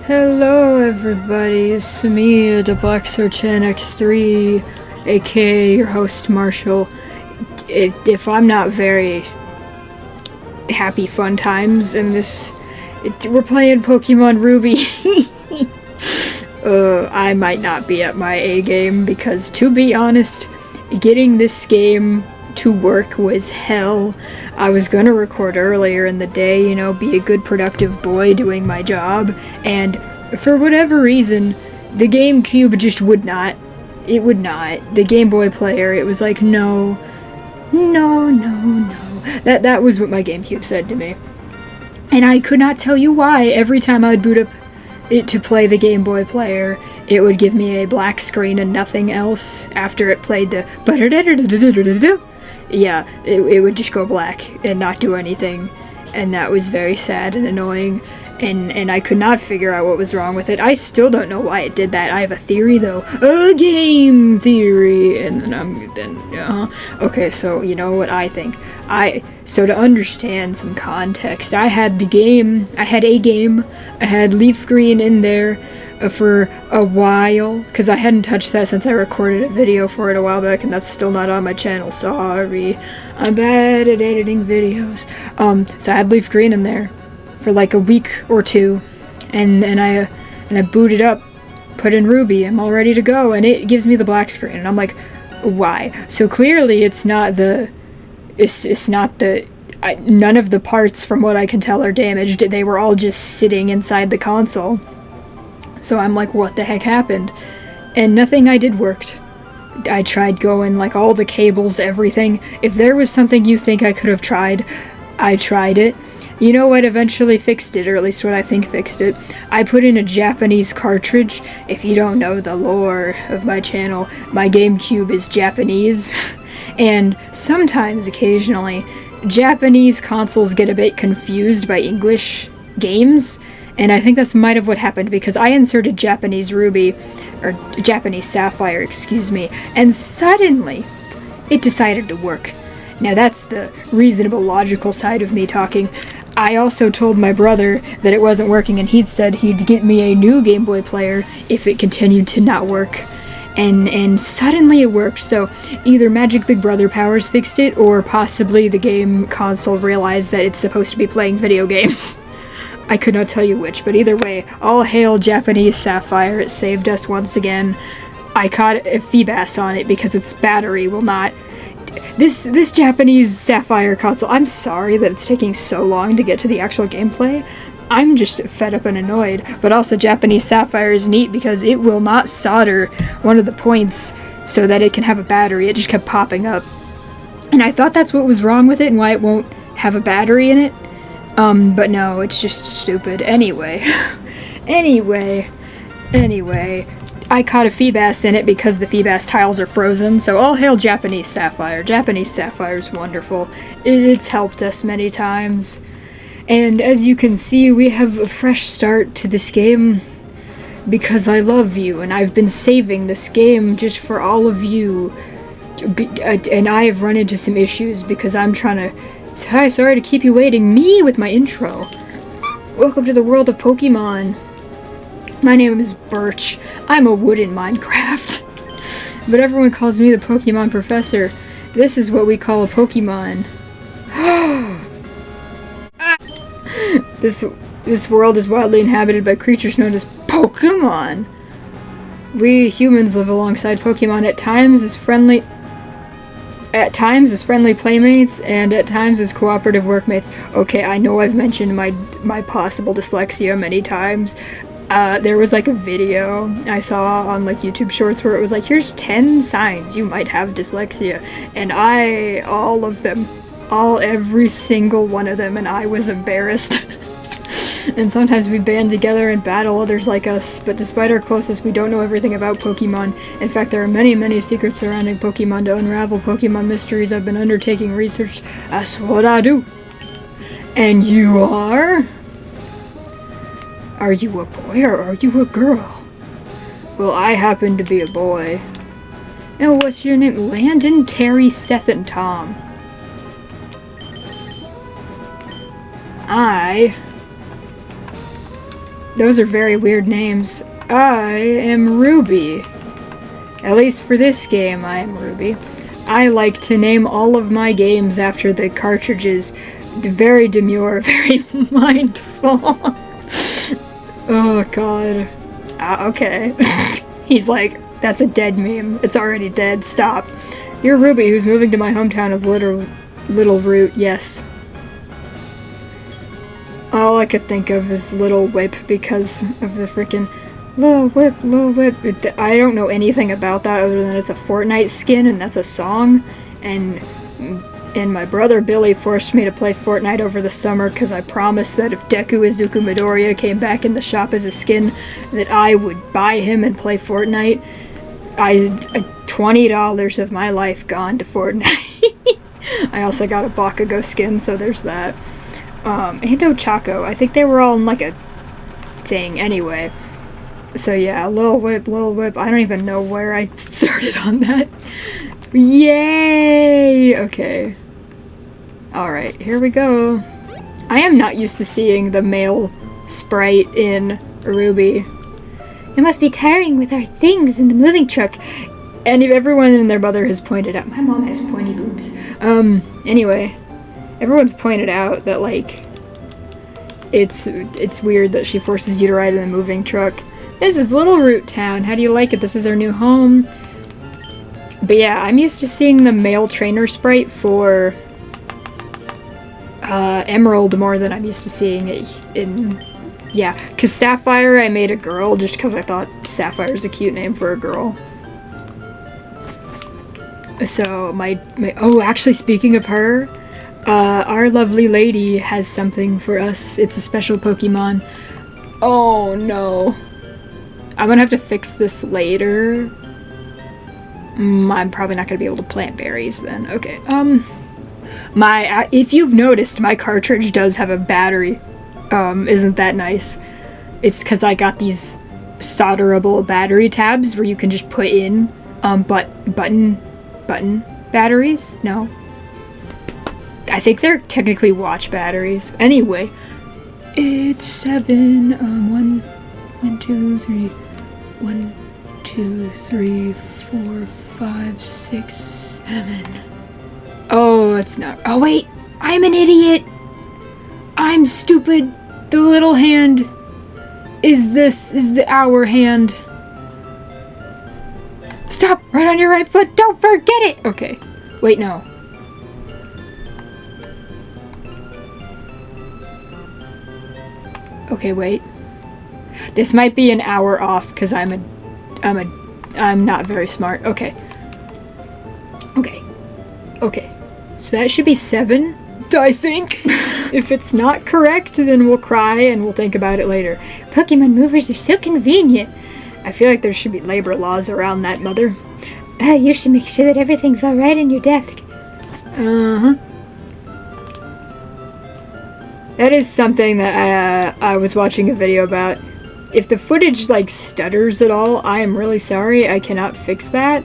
Hello everybody, it's me, the Black Search NX3, aka your host Marshall. If I'm not very happy fun times in this, we're playing Pokemon Ruby. I might not be at my A game because, to be honest, getting this game to work was hell. I was gonna record earlier in the day, be a good productive boy doing my job, and for whatever reason, the GameCube just would not. It would not. The Game Boy player, it was like, no. That was what my GameCube said to me. And I could not tell you why. Every time I would boot up it to play the Game Boy player, it would give me a black screen and nothing else after it played the yeah, it would just go black and not do anything, and that was very sad and annoying, and I could not figure out what was wrong with it. I still don't know why it did that. I have a theory though, a game theory, and then okay, so you know what I think. So to understand some context, I had a game, I had Leaf Green in there for a while, because I hadn't touched that since I recorded a video for it a while back, and that's still not on my channel. Sorry, I'm bad at editing videos. So I had Leaf Green in there for like a week or two, and I booted up, put in Ruby, I'm all ready to go, and it gives me the black screen, and I'm like, why? So clearly it's not the none of the parts, from what I can tell, are damaged. They were all just sitting inside the console. So I'm like, what the heck happened? And nothing I did worked. I tried going, like, all the cables, everything. If there was something you think I could have tried, I tried it. You know what eventually fixed it, or at least what I think fixed it? I put in a Japanese cartridge. If you don't know the lore of my channel, my GameCube is Japanese. And sometimes, occasionally, Japanese consoles get a bit confused by English games. And I think that's might have what happened, because I inserted Japanese Ruby, or Japanese Sapphire, excuse me, and suddenly it decided to work. Now that's the reasonable, logical side of me talking. I also told my brother that it wasn't working, and he'd said he'd get me a new Game Boy player if it continued to not work. And suddenly it worked, so either Magic Big Brother powers fixed it, or possibly the game console realized that it's supposed to be playing video games. I could not tell you which, but either way, all hail Japanese Sapphire. It saved us once again. I caught a Feebas on it because its battery will not... This Japanese Sapphire console, I'm sorry that it's taking so long to get to the actual gameplay. I'm just fed up and annoyed, but also Japanese Sapphire is neat because it will not solder one of the points so that it can have a battery. It just kept popping up. And I thought that's what was wrong with it and why it won't have a battery in it. But no, it's just stupid. Anyway, I caught a Feebas in it because the Feebas tiles are frozen, so all hail Japanese Sapphire. Japanese Sapphire is wonderful. It's helped us many times. And as you can see, we have a fresh start to this game because I love you, and I've been saving this game just for all of you. And I have run into some issues because I'm trying to... Hi, sorry to keep you waiting. Me with my intro. Welcome to the world of Pokemon. My name is Birch. I'm a wood in Minecraft. But everyone calls me the Pokemon Professor. This is what we call a Pokemon. This world is wildly inhabited by creatures known as Pokemon. We humans live alongside Pokemon at times as friendly playmates, and at times as cooperative workmates. Okay, I know I've mentioned my possible dyslexia many times. There was like a video I saw on like YouTube Shorts where it was like, here's 10 signs you might have dyslexia, and every single one of them, and I was embarrassed. And sometimes we band together and battle others like us, but despite our closeness, we don't know everything about Pokemon. In fact, there are many, many secrets surrounding Pokemon. To unravel Pokemon mysteries, I've been undertaking research. That's what I do. And you are? Are you a boy or are you a girl? Well, I happen to be a boy. And what's your name? Landon, Terry, Seth, and Tom. Those are very weird names. I am Ruby. At least for this game, I am Ruby. I like to name all of my games after the cartridges. Very demure, very mindful. Oh god. Okay. He's like, that's a dead meme. It's already dead. Stop. You're Ruby, who's moving to my hometown of Little Root. Yes. All I could think of is Little Whip because of the freaking Little Whip, Little Whip. I don't know anything about that other than it's a Fortnite skin and that's a song. And my brother Billy forced me to play Fortnite over the summer because I promised that if Deku Izuku Midoriya came back in the shop as a skin, that I would buy him and play Fortnite. $20 of my life gone to Fortnite. I also got a Bakugo skin, so there's that. And Ochako. I think they were all in like a thing anyway. So yeah, Lil Whip, Lil Whip. I don't even know where I started on that. Yay! Okay. Alright, here we go. I am not used to seeing the male sprite in Ruby. It must be tiring with our things in the moving truck. And everyone and their mother has pointed out. My mom has pointy boobs. Anyway. Everyone's pointed out that, like, it's weird that she forces you to ride in a moving truck. This is Little Root Town. How do you like it? This is our new home. But yeah, I'm used to seeing the male trainer sprite for Emerald more than I'm used to seeing it in... Yeah, because Sapphire I made a girl just because I thought Sapphire's a cute name for a girl. So, oh, actually, speaking of her... our lovely lady has something for us. It's a special Pokemon. Oh no. I'm gonna have to fix this later. I'm probably not gonna be able to plant berries then. Okay, if you've noticed, my cartridge does have a battery. Isn't that nice? It's because I got these solderable battery tabs where you can just put in, button batteries? No. I think they're technically watch batteries. Anyway, it's 7, 1, 2, 3, 1, 2, 3, 4, 5, 6, 7. Oh, it's not. Oh, wait! I'm an idiot! I'm stupid! The little hand is the hour hand. Stop! Right on your right foot! Don't forget it! Okay. Wait, no. Okay, wait. This might be an hour off because I'm not very smart. Okay. Okay. So that should be 7, I think. If it's not correct, then we'll cry and we'll think about it later. Pokemon movers are so convenient. I feel like there should be labor laws around that, Mother. You should make sure that everything's alright in your desk. Uh-huh. That is something that I was watching a video about. If the footage, like, stutters at all, I am really sorry. I cannot fix that.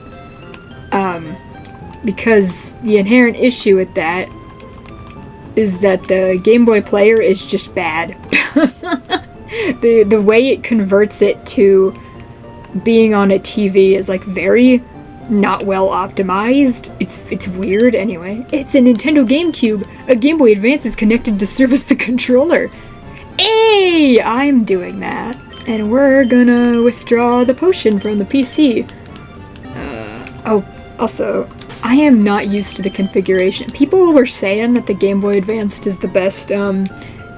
Because the inherent issue with that is that the Game Boy player is just bad. The way it converts it to being on a TV is, like, very not well optimized. It's weird anyway. It's a Nintendo GameCube. A Game Boy Advance is connected to service the controller. Hey, I'm doing that. And we're gonna withdraw the potion from the PC. Oh, also, I am not used to the configuration. People were saying that the Game Boy Advance is the best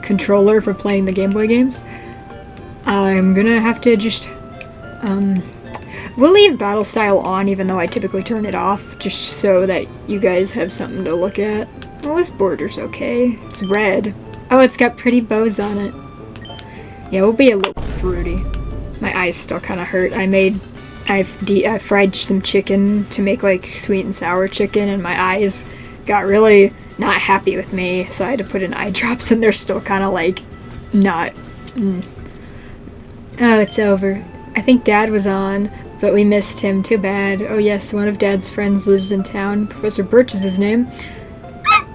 controller for playing the Game Boy games. I'm gonna have to just we'll leave Battle Style on even though I typically turn it off, just so that you guys have something to look at. Well, this border's okay. It's red. Oh, it's got pretty bows on it. Yeah, we'll be a little fruity. My eyes still kind of hurt. I fried some chicken to make like sweet and sour chicken, and my eyes got really not happy with me, so I had to put in eye drops, and they're still kind of like not. Oh, it's over. I think Dad was on, but we missed him. Too bad. Oh yes, one of Dad's friends lives in town. Professor Birch is his name.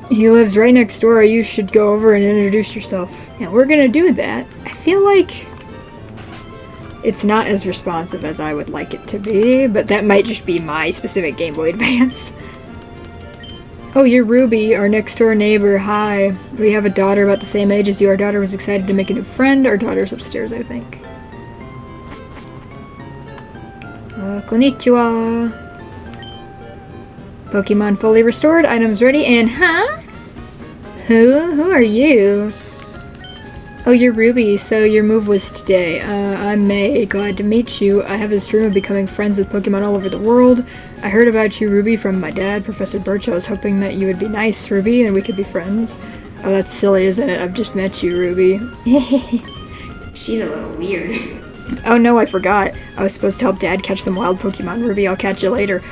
He lives right next door. You should go over and introduce yourself. Yeah, we're gonna do that. I feel like It's not as responsive as I would like it to be, but that might just be my specific Game Boy Advance. Oh, you're Ruby, our next door neighbor. Hi. We have a daughter about the same age as you. Our daughter was excited to make a new friend. Our daughter's upstairs, I think. Konnichiwa. Pokemon fully restored. Items ready. And huh? Who are you? Oh, you're Ruby, so your move was today. I'm May, glad to meet you. I have this dream of becoming friends with Pokemon all over the world. I heard about you, Ruby, from my dad, Professor Birch. I was hoping that you would be nice, Ruby, and we could be friends. Oh, that's silly, isn't it? I've just met you, Ruby. She's a little weird. Oh no, I forgot. I was supposed to help Dad catch some wild Pokemon. Ruby, I'll catch you later.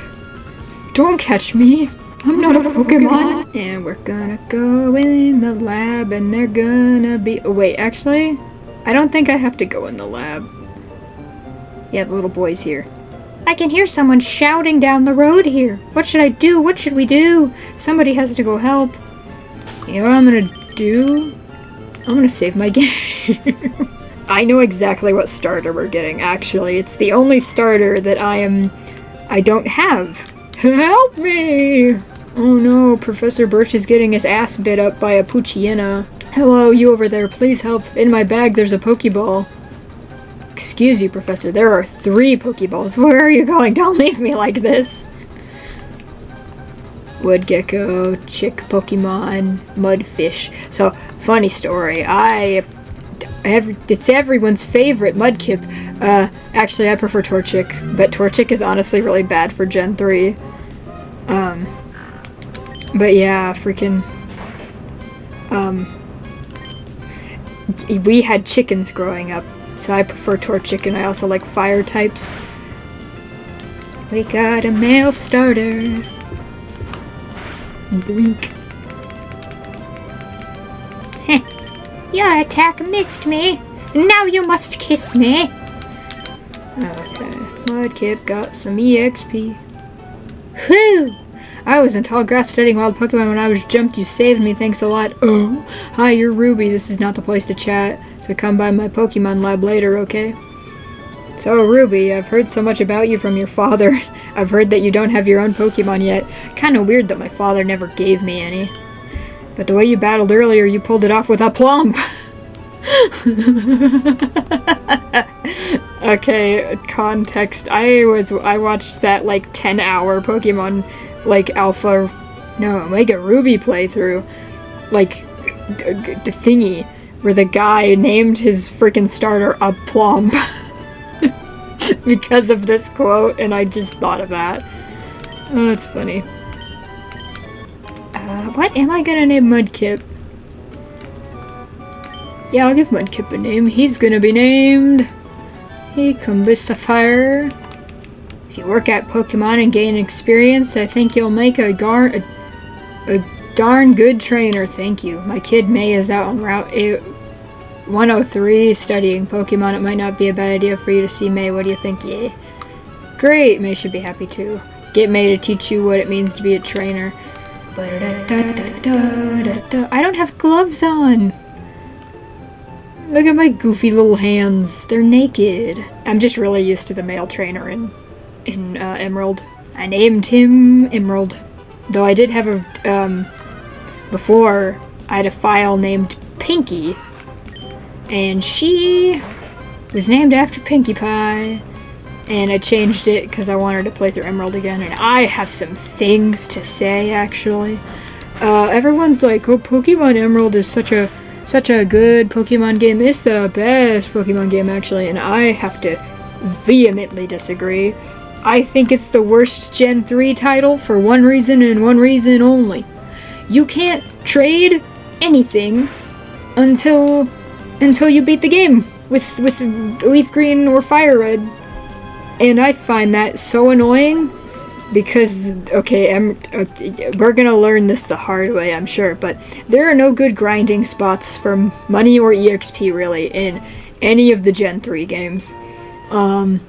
Don't catch me! I'm not a Pokemon! And we're gonna go in the lab and they're gonna be... Oh, wait, actually? I don't think I have to go in the lab. Yeah, the little boy's here. I can hear someone shouting down the road here. What should I do? What should we do? Somebody has to go help. You know what I'm gonna do? I'm gonna save my game. I know exactly what starter we're getting, actually. It's the only starter that I don't have. Help me! Oh no, Professor Birch is getting his ass bit up by a Poochyena. Hello, you over there, please help. In my bag there's a Pokeball. Excuse you, Professor, there are 3 Pokeballs. Where are you going? Don't leave me like this. Wood Gecko, Chick Pokemon, Mudfish. So, funny story, it's everyone's favorite Mudkip. Actually, I prefer Torchic, but Torchic is honestly really bad for Gen 3. But yeah, freaking... we had chickens growing up, so I prefer Torchic, and I also like fire types. We got a male starter. Blink. Heh. Your attack missed me. Now you must kiss me. Okay. Mudkip got some EXP. Whew! I was in tall grass studying wild Pokemon when I was jumped. You saved me. Thanks a lot. Oh. Hi, you're Ruby. This is not the place to chat. So come by my Pokemon lab later, okay? So, Ruby, I've heard so much about you from your father. I've heard that you don't have your own Pokemon yet. Kinda weird that my father never gave me any. But the way you battled earlier, you pulled it off with a plump. Okay, context. I watched that like 10-hour Pokemon like Alpha, no, Omega Ruby playthrough, like the thingy where the guy named his freaking starter a plump because of this quote, and I just thought of that. Oh, that's funny. What am I gonna name Mudkip? Yeah, I'll give Mudkip a name. He's gonna be named Sapphire. If you work at Pokemon and gain experience, I think you'll make a darn good trainer. Thank you. My kid May is out on Route 103 studying Pokemon. It might not be a bad idea for you to see May. What do you think? Yay. Great. May should be happy too. Get May to teach you what it means to be a trainer. I don't have gloves on. Look at my goofy little hands. They're naked. I'm just really used to the male trainer in Emerald. I named him Emerald. Though I did have a, before, I had a file named Pinkie. And she was named after Pinkie Pie. And I changed it because I wanted to play through Emerald again. And I have some things to say, actually. Everyone's like, oh, Pokemon Emerald is such a good Pokemon game. It's the best Pokemon game, actually. And I have to vehemently disagree. I think it's the worst Gen 3 title for one reason and one reason only. You can't trade anything until you beat the game with Leaf Green or Fire Red. And I find that so annoying because, okay, we're gonna learn this the hard way, I'm sure, but there are no good grinding spots for money or EXP, really, in any of the Gen 3 games. And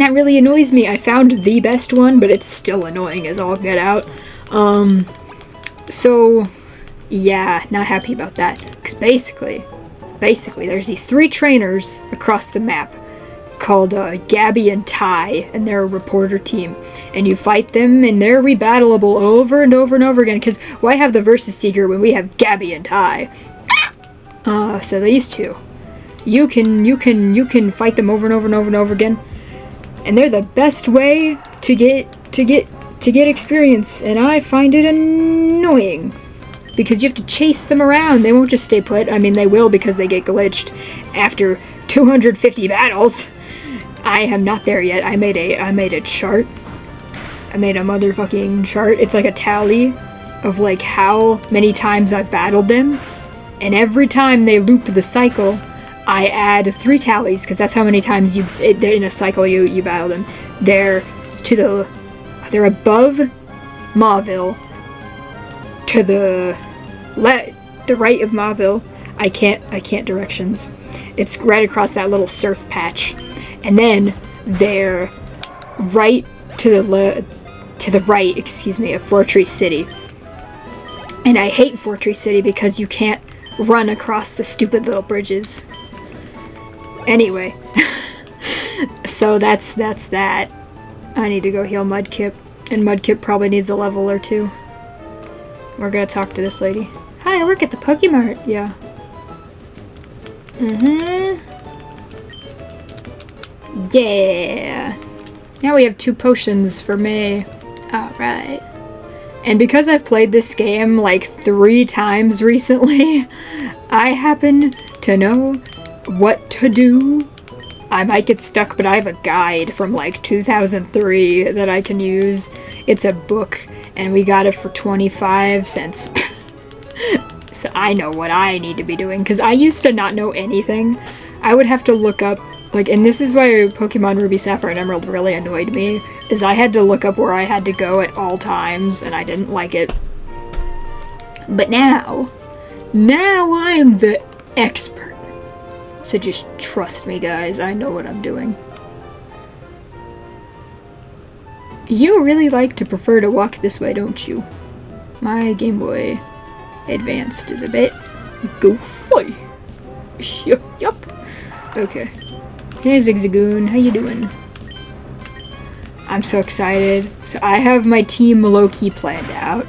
that really annoys me. I found the best one, but it's still annoying as all get out. So, yeah, not happy about that. Because basically, there's these 3 trainers across the map. called Gabby and Ty, and they're a reporter team. And you fight them, and they're rebattleable over and over and over again. Because why have the Versus Seeker when we have Gabby and Ty? So these two, you can fight them over and over and over and over again, and they're the best way to get experience. And I find it annoying because you have to chase them around. They won't just stay put. I mean, they will because they get glitched after 250 battles. I am not there yet. I made a chart. I made a motherfucking chart. It's like a tally of like how many times I've battled them. And every time they loop the cycle, I add 3 tallies, because that's how many times they're in a cycle you battle them. They're above Mauville, to the right of Mauville. I can't directions. It's right across that little surf patch. And then they're right to the right, of Fortress City. And I hate Fortress City because you can't run across the stupid little bridges. Anyway, so that's that. I need to go heal Mudkip, and Mudkip probably needs a level or 2. We're gonna talk to this lady. Hi, I work at the Pokemart. Yeah. Yeah. Now we have 2 potions for me. Alright. And because I've played this game like 3 times recently, I happen to know what to do. I might get stuck, but I have a guide from like 2003 that I can use. It's a book, and we got it for 25 cents. So I know what I need to be doing, because I used to not know anything. I would have to look up, like, and this is why Pokemon Ruby, Sapphire, and Emerald really annoyed me, is I had to look up where I had to go at all times, and I didn't like it. But now I'm the expert. So just trust me, guys, I know what I'm doing. You really like to prefer to walk this way, don't you? My Game Boy Advanced is a bit goofy. Yup. Okay. Hey Zigzagoon, how you doing? I'm so excited. So I have my team low-key planned out.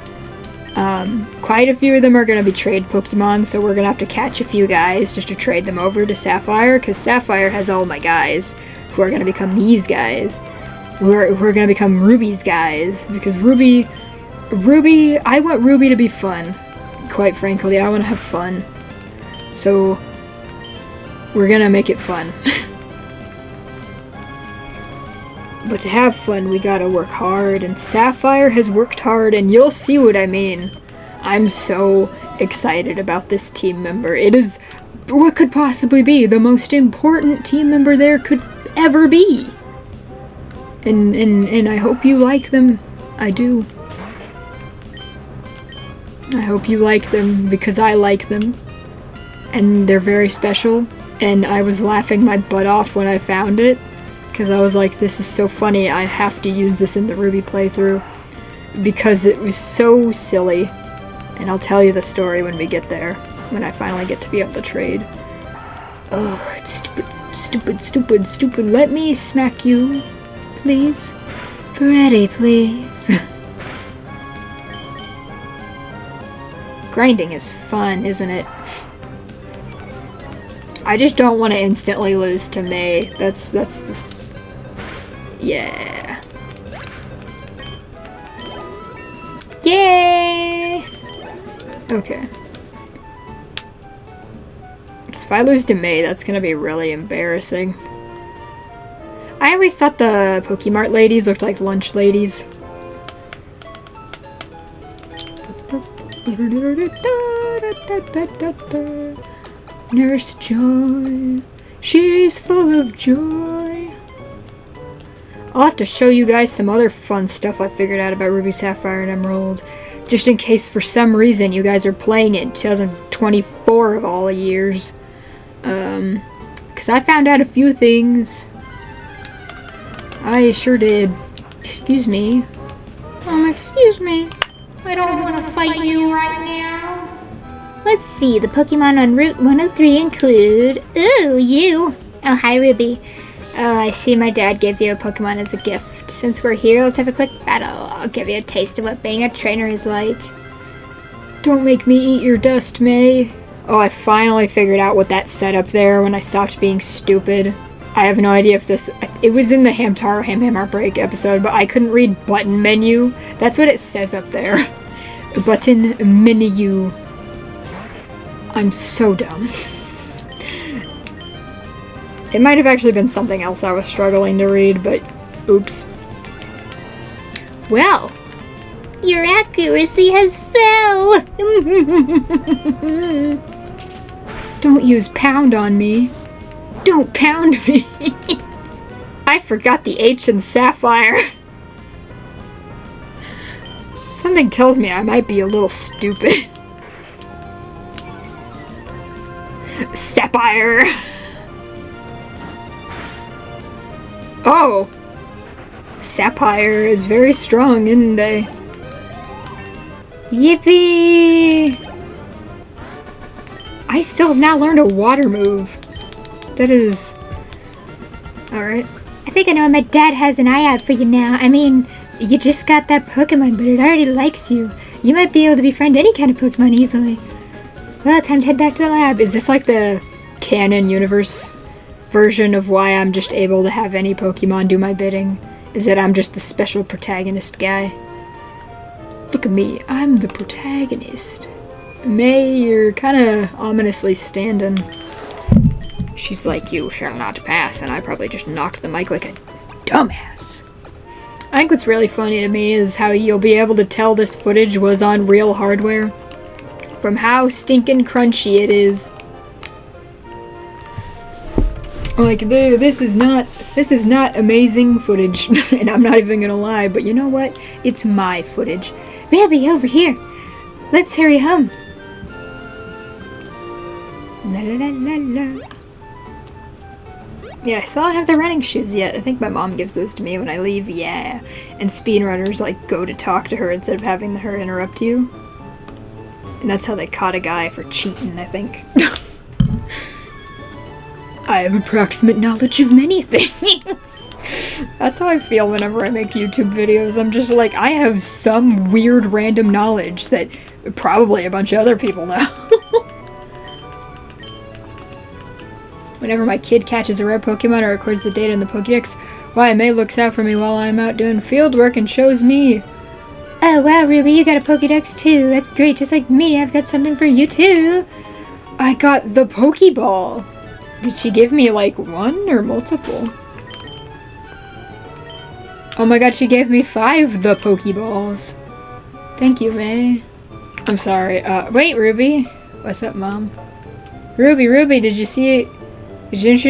Quite a few of them are going to be trade Pokemon, so we're going to have to catch a few guys just to trade them over to Sapphire, because Sapphire has all my guys, who are going to become these guys, who are going to become Ruby's guys, because Ruby, I want Ruby to be fun, quite frankly. I want to have fun. So we're going to make it fun. But to have fun, we gotta work hard, and Sapphire has worked hard, and you'll see what I mean. I'm so excited about this team member. It is what could possibly be the most important team member there could ever be. And I hope you like them. I do. I hope you like them, because I like them. And they're very special, and I was laughing my butt off when I found it. Because I was like, this is so funny, I have to use this in the Ruby playthrough. Because it was so silly. And I'll tell you the story when we get there. When I finally get to be able to trade. Oh, it's stupid. Let me smack you, please. Pretty, please. Grinding is fun, isn't it? I just don't want to instantly lose to May. That's the... Yeah. Yay! Okay. If I lose to May, that's gonna be really embarrassing. I always thought the Pokemart ladies looked like lunch ladies. Nurse Joy, she's full of joy. I'll have to show you guys some other fun stuff I figured out about Ruby, Sapphire, and Emerald. Just in case for some reason you guys are playing it in 2024 of all years. Because I found out a few things. I sure did. Excuse me. Excuse me. I don't want to fight you right now. Let's see, the Pokemon on Route 103 include... Ooh, you! Oh, hi, Ruby. Oh, I see my dad gave you a Pokemon as a gift. Since we're here, let's have a quick battle. I'll give you a taste of what being a trainer is like. Don't make me eat your dust, May. Oh, I finally figured out what that said up there when I stopped being stupid. I have no idea if this... It was in the Hamtaro Ham Heartbreak episode, but I couldn't read button menu. That's what it says up there. Button menu. I'm so dumb. It might have actually been something else I was struggling to read, but oops. Well, your accuracy has fell. Don't use pound on me. Don't pound me. I forgot the H in Sapphire. Something tells me I might be a little stupid. Sapphire. Oh. Sapphire is very strong, isn't they? Yippee! I still have not learned a water move. That is... Alright. I think I know my dad has an eye out for you now. I mean, you just got that Pokemon, but it already likes you. You might be able to befriend any kind of Pokemon easily. Well, time to head back to the lab. Is this like the canon universe version of why I'm just able to have any Pokemon do my bidding? Is that I'm just the special protagonist guy? Look at me, I'm the protagonist. May, you're kind of ominously standing. She's like, you shall not pass, and I probably just knocked the mic like a dumbass. I think what's really funny to me is how you'll be able to tell this footage was on real hardware from how stinking crunchy it is. Like, this is not amazing footage, and I'm not even gonna lie, but you know what? It's my footage. Ruby, over here. Let's hurry home. La la la la. Yeah, I still don't have the running shoes yet. I think my mom gives those to me when I leave, yeah. And speedrunners, like, go to talk to her instead of having her interrupt you. And that's how they caught a guy for cheating, I think. I have approximate knowledge of many things. That's how I feel whenever I make YouTube videos. I'm just like, I have some weird random knowledge that probably a bunch of other people know. Whenever my kid catches a rare Pokemon or records the data in the Pokédex, why, May looks out for me while I'm out doing field work and shows me. Oh wow, Ruby, you got a Pokédex too. That's great, just like me. I've got something for you too. I got the Pokeball. Did she give me, like, one or multiple? Oh my god, she gave me 5 the Pokeballs. Thank you, May. I'm sorry. Wait, Ruby. What's up, Mom? Ruby, did you see... Did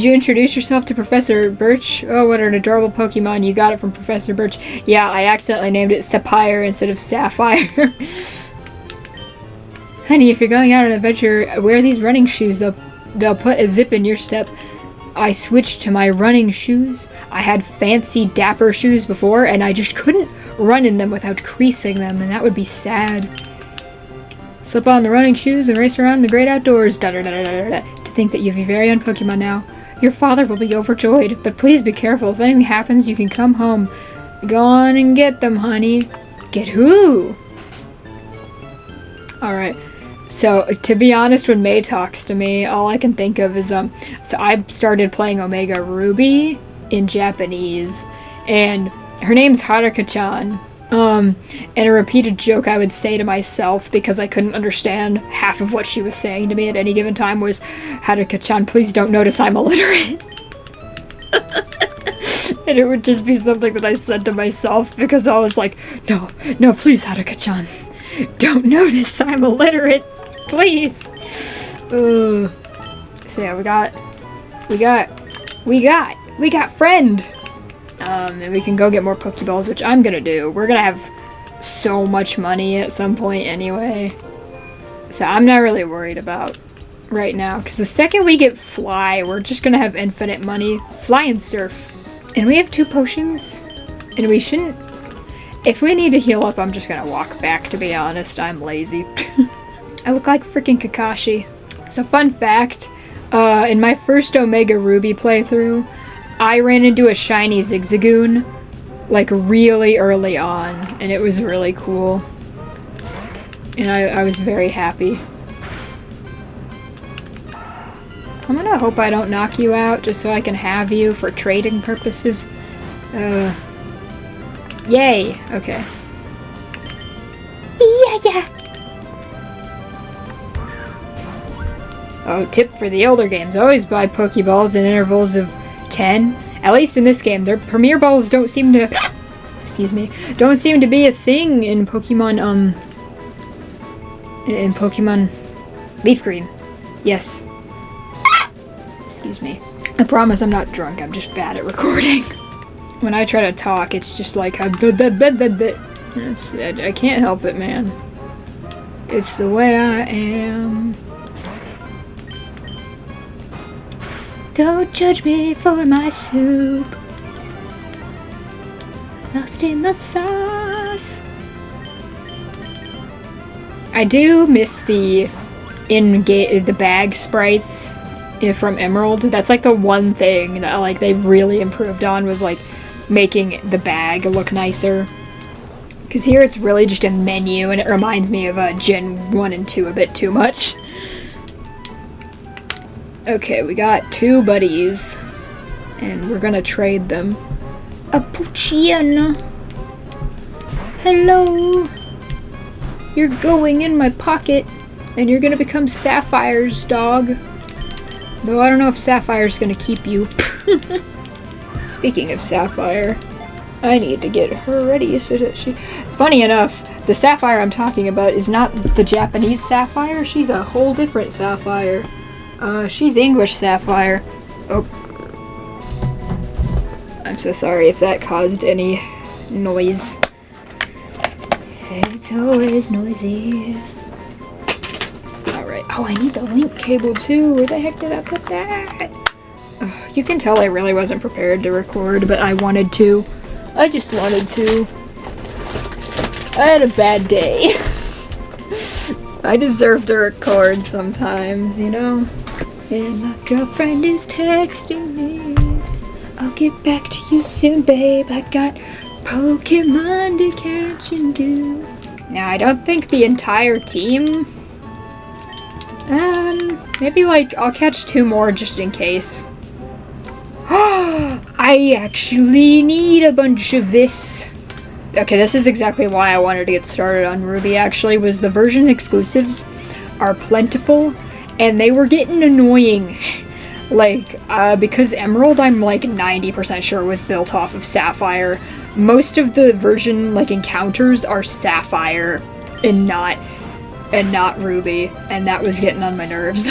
you introduce yourself to Professor Birch? Oh, what an adorable Pokemon. You got it from Professor Birch. Yeah, I accidentally named it Sapphire instead of Sapphire. Honey, if you're going out on an adventure, wear these running shoes. They'll put a zip in your step. I switched to my running shoes. I had fancy dapper shoes before, and I just couldn't run in them without creasing them, and that would be sad. Slip on the running shoes and race around the great outdoors. To think that you have your very own Pokemon now. Your father will be overjoyed, but please be careful. If anything happens, you can come home. Go on and get them, honey. Get who? Alright. So, to be honest, when May talks to me, all I can think of is, so I started playing Omega Ruby in Japanese, and her name's Haruka-chan. And a repeated joke I would say to myself because I couldn't understand half of what she was saying to me at any given time was, Haruka-chan, please don't notice I'm illiterate. And it would just be something that I said to myself because I was like, no, please, Haruka-chan, don't notice I'm illiterate, please. So yeah, we got friend. And we can go get more Pokeballs, which I'm gonna do. We're gonna have so much money at some point anyway. So I'm not really worried about right now, because the second we get Fly, we're just gonna have infinite money. Fly and Surf. And we have 2 potions, and we shouldn't... If we need to heal up, I'm just gonna walk back, to be honest. I'm lazy. I look like freaking Kakashi. So fun fact, In my first Omega Ruby playthrough, I ran into a shiny Zigzagoon, like, really early on, and it was really cool. And I was very happy. I'm gonna hope I don't knock you out, just so I can have you for trading purposes. Yay! Okay. Yeah. Oh, tip for the older games. Always buy Pokeballs in intervals of 10. At least in this game. Their Premier Balls don't seem to... excuse me. Don't seem to be a thing in Pokemon, in Pokemon Leaf Green. Yes. Excuse me. I promise I'm not drunk. I'm just bad at recording. When I try to talk, it's just like... I can't help it, man. It's the way I am. Don't judge me for my soup. Lost in the sauce. I do miss the the bag sprites from Emerald. That's like the one thing that like they really improved on, was like making the bag look nicer. Because here it's really just a menu, and it reminds me of Gen 1 and 2 a bit too much. Okay, we got 2 buddies, and we're gonna trade them. A Poochyena. Hello. You're going in my pocket, and you're gonna become Sapphire's dog. Though I don't know if Sapphire's gonna keep you. Speaking of Sapphire, I need to get her ready so that she... Funny enough, the Sapphire I'm talking about is not the Japanese Sapphire. She's a whole different Sapphire. She's English Sapphire. Oh. I'm so sorry if that caused any noise. It's always noisy. Alright. Oh, I need the link cable too. Where the heck did I put that? Ugh, you can tell I really wasn't prepared to record, but I wanted to. I just wanted to. I had a bad day. I deserve to record sometimes, you know? And my girlfriend is texting me. I'll get back to you soon, babe. I got Pokemon to catch and do. Now, I don't think the entire team... maybe, like, I'll catch 2 more just in case. I actually need a bunch of this. Okay, this is exactly why I wanted to get started on Ruby, actually, was the version exclusives are plentiful, and they were getting annoying. Like, because Emerald, I'm like 90% sure was built off of Sapphire. Most of the version, like, encounters are Sapphire and not Ruby, and that was getting on my nerves.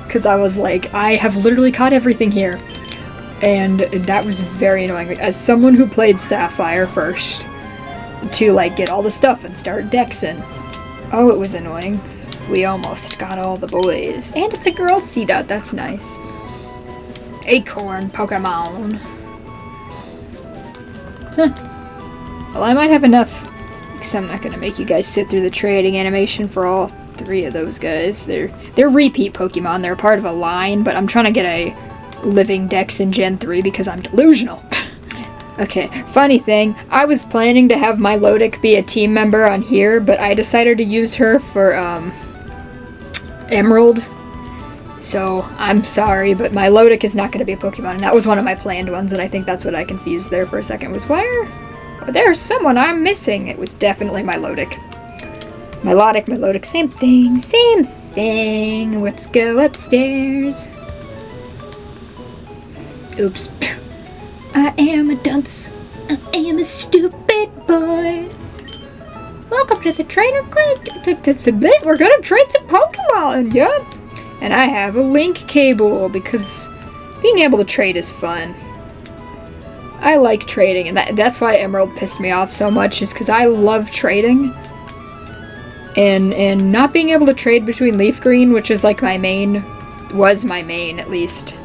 Because I was like, I have literally caught everything here. And that was very annoying. As someone who played Sapphire first, to, like, get all the stuff and start dexing. Oh, it was annoying. We almost got all the boys. And it's a girl Seedot, that's nice. Acorn Pokemon. Huh. Well, I might have enough. Because I'm not going to make you guys sit through the trading animation for all 3 of those guys. They're repeat Pokemon. They're part of a line, but I'm trying to get a living dex in Gen 3 because I'm delusional. Okay, funny thing, I was planning to have my Lodic be a team member on here, but I decided to use her for, Emerald. So, I'm sorry, but my Lodic is not going to be a Pokemon, and that was one of my planned ones, and I think that's what I confused there for a second, was where? There's someone I'm missing. It was definitely my Lodic. My Lodic, same thing, same thing. Let's go upstairs. Oops. I am a dunce. I am a stupid boy. Welcome to the Trader Click. We're gonna trade some Pokemon, yup. And I have a link cable because being able to trade is fun. I like trading, and that's why Emerald pissed me off so much, is because I love trading. And not being able to trade between Leaf Green, which is like my main, was my main at least,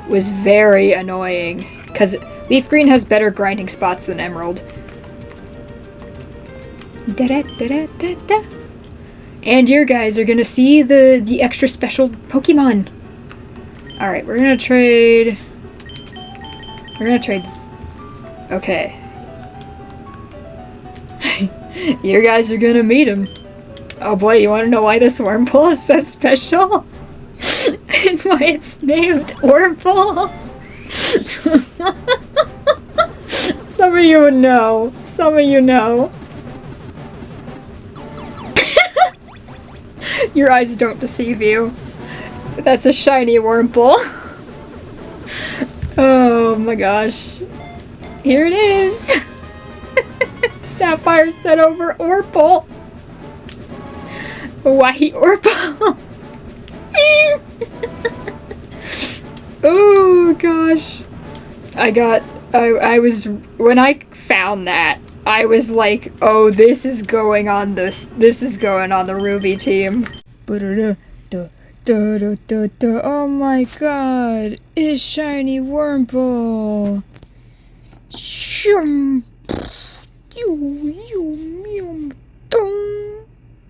was very annoying. Because Leaf Green has better grinding spots than Emerald. And your guys are gonna see the extra special Pokemon. Alright, we're gonna trade... We're gonna trade this. Okay. You guys are gonna meet him. Oh boy, you wanna know why this Wurmple is so special? And why it's named Wurmple? Some of you would know. Some of you know. Your eyes don't deceive you. That's a shiny Wurmple. Oh my gosh. Here it is. Sapphire set over Wurmple. White Wurmple. Oh gosh. I was, when I found that, I was like, oh, this is going on this is going on the Ruby team. Oh my god, it's shiny Wurmple.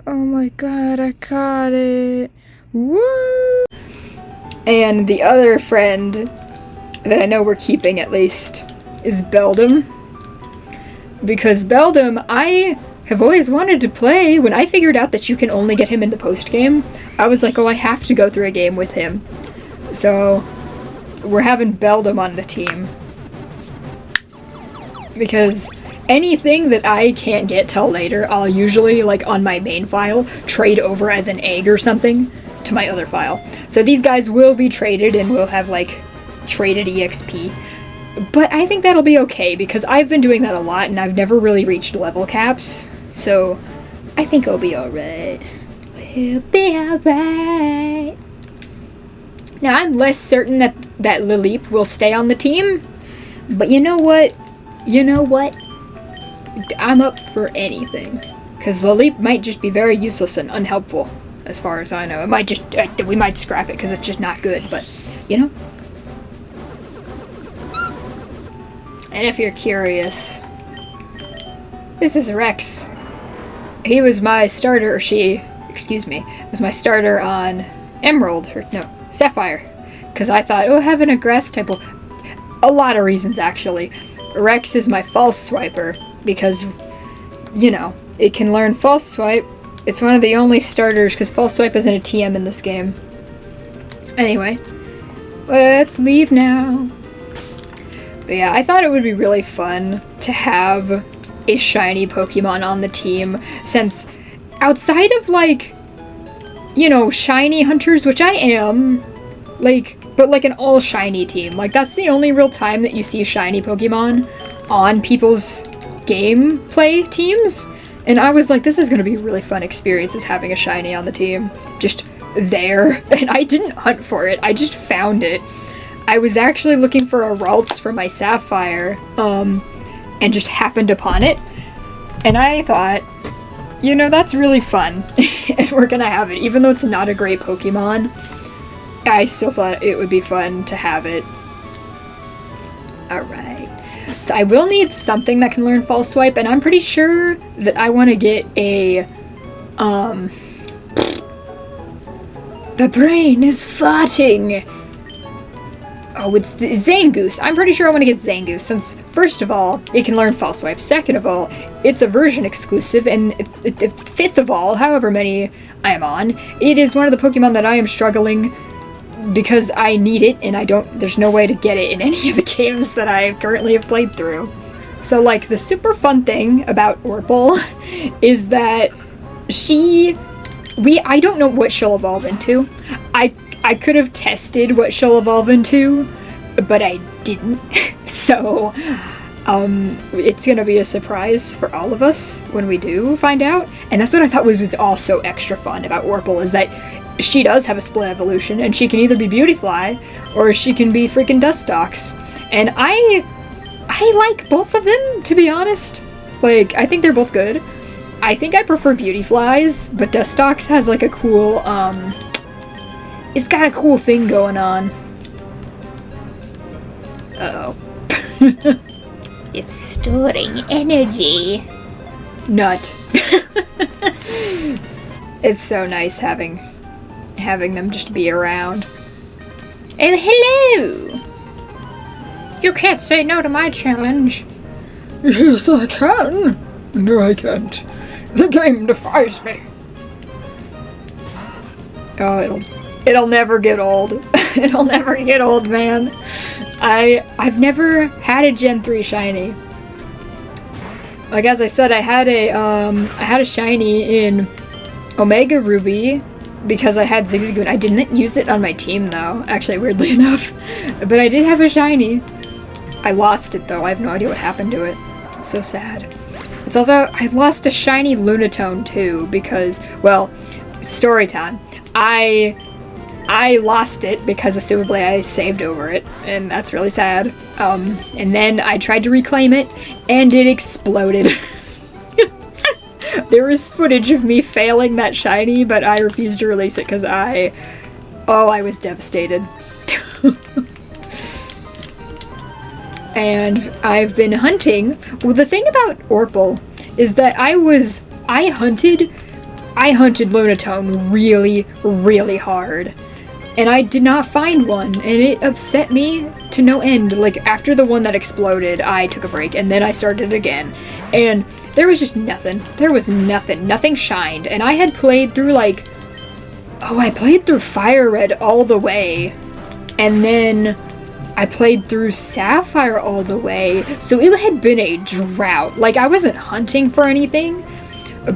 Oh my god, I caught it. Woo! And the other friend that I know we're keeping at least is Beldum. Because Beldum, I have always wanted to play. When I figured out that you can only get him in the post-game, I was like, oh, I have to go through a game with him. So, we're having Beldum on the team. Because anything that I can't get till later, I'll usually, like, on my main file, trade over as an egg or something to my other file. So these guys will be traded and we'll have, like, traded EXP. But I think that'll be okay, because I've been doing that a lot and I've never really reached level caps. So, I think it'll be alright. We'll be alright. Now, I'm less certain that Lilip will stay on the team. But you know what? You know what? I'm up for anything. Because Lilip might just be very useless and unhelpful, as far as I know. It might just, we might scrap it because it's just not good, but, you know? And if you're curious, this is Rex. He was my starter, or she, excuse me, was my starter on Emerald, or no, Sapphire. Because I thought, oh, having a grass type will... A lot of reasons, actually. Rex is my false swiper, because, you know, it can learn false swipe. It's one of the only starters, because false swipe isn't a TM in this game. Anyway, let's leave now. But yeah, I thought it would be really fun to have a shiny Pokemon on the team, since outside of, like, you know, shiny hunters, which I am, like, but like an all shiny team. Like, that's the only real time that you see shiny Pokemon on people's gameplay teams. And I was like, this is gonna be a really fun experience, is having a shiny on the team. Just there. And I didn't hunt for it, I just found it. I was actually looking for a Ralts for my Sapphire, and just happened upon it. And I thought, you know, that's really fun. And we're gonna have it. Even though it's not a great Pokemon, I still thought it would be fun to have it. Alright. So I will need something that can learn False Swipe, and I'm pretty sure that I want to get a, the brain is farting! Oh, it's Zangoose. I'm pretty sure I want to get Zangoose, since, first of all, it can learn False Swipe. Second of all, it's a version exclusive, and fifth of all, however many I am on, it is one of the Pokemon that I am struggling because I need it, and there's no way to get it in any of the games that I currently have played through. So, like, the super fun thing about Wurmple is that I don't know what she'll evolve into. I could have tested what she'll evolve into, but I didn't. So, it's gonna be a surprise for all of us when we do find out. And that's what I thought was also extra fun about Wurmple, is that she does have a split evolution, and she can either be Beautyfly, or she can be freaking Dustox. And I like both of them, to be honest. Like, I think they're both good. I think I prefer Beautyflies, but Dustox has like a cool, it's got a cool thing going on. Uh-oh. It's storing energy. Nut. It's so nice having them just be around. Oh, hello! You can't say no to my challenge. Yes, I can. No, I can't. The game defies me. Oh, it'll never get old. It'll never get old, man. I've never had a Gen 3 shiny. Like as I said, I had a shiny in Omega Ruby because I had Zigzagoon. I didn't use it on my team though, actually, weirdly enough. But I did have a shiny. I lost it though. I have no idea what happened to it. It's so sad. It's also, I lost a shiny Lunatone too because, well, story time. I lost it because assumably I saved over it, and that's really sad. And then I tried to reclaim it, and it exploded. There is footage of me failing that shiny, but I refused to release it because I was devastated. And I've been hunting. Well, the thing about Orpal is that I hunted Lunatone really, really hard. And I did not find one, and it upset me to no end. Like, after the one that exploded, I took a break, and then I started again. And there was just nothing. There was nothing. Nothing shined. And I had played through, like... Oh, I played through Fire Red all the way. And then I played through Sapphire all the way. So it had been a drought. Like, I wasn't hunting for anything.